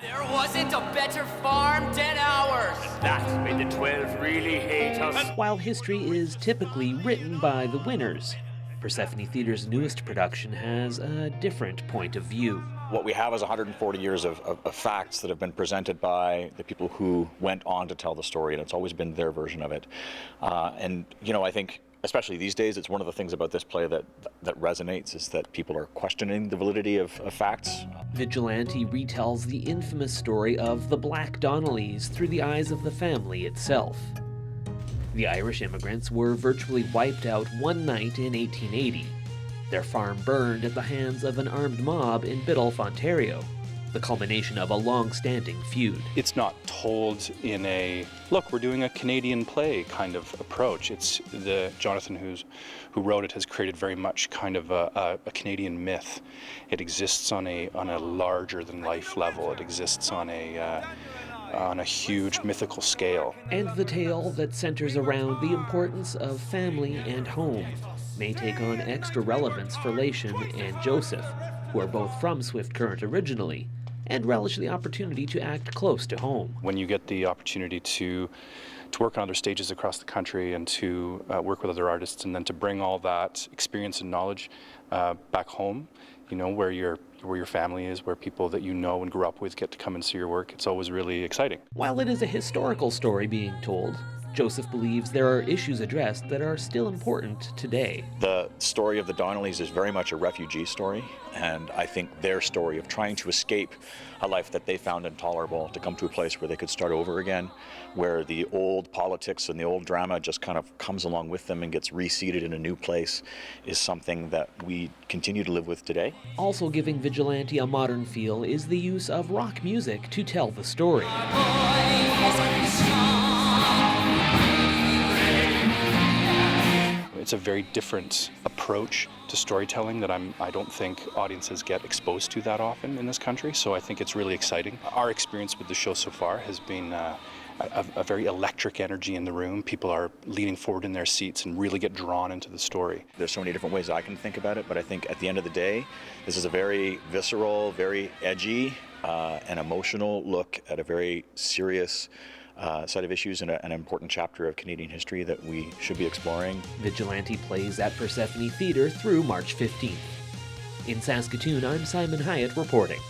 There wasn't a better farm 10 hours. That made the 12 really hate us. While history is typically written by the winners, Persephone Theatre's newest production has a different point of view. What we have is 140 years of facts that have been presented by the people who went on to tell the story, and it's always been their version of it. And, you know, I think, especially these days, it's one of the things about this play that resonates, is that people are questioning the validity of facts. Vigilante retells the infamous story of the Black Donnellys through the eyes of the family itself. The Irish immigrants were virtually wiped out one night in 1880. Their farm burned at the hands of an armed mob in Biddulph, Ontario, the culmination of a long-standing feud. It's not told in a, look, we're doing a Canadian play kind of approach. It's Jonathan who wrote it has created very much kind of a Canadian myth. It exists on a larger-than-life level. It exists on a huge mythical scale. And the tale that centers around the importance of family and home may take on extra relevance for Leyshon and Joseph, who are both from Swift Current originally, and relish the opportunity to act close to home. When you get the opportunity to work on other stages across the country and to work with other artists, and then to bring all that experience and knowledge back home, you know, where your family is, where people that you know and grew up with get to come and see your work, it's always really exciting. While it is a historical story being told, Joseph believes there are issues addressed that are still important today. The story of the Donnellys is very much a refugee story, and I think their story of trying to escape a life that they found intolerable, to come to a place where they could start over again, where the old politics and the old drama just kind of comes along with them and gets reseated in a new place, is something that we continue to live with today. Also giving Vigilante a modern feel is the use of rock music to tell the story. It's a very different approach to storytelling that I don't think audiences get exposed to that often in this country, so I think it's really exciting. Our experience with the show so far has been a very electric energy in the room. People are leaning forward in their seats and really get drawn into the story. There's so many different ways I can think about it, but I think at the end of the day, this is a very visceral, very edgy, and emotional look at a very serious set of issues and an important chapter of Canadian history that we should be exploring. Vigilante plays at Persephone Theatre through March 15th. In Saskatoon, I'm Simon Hiatt reporting.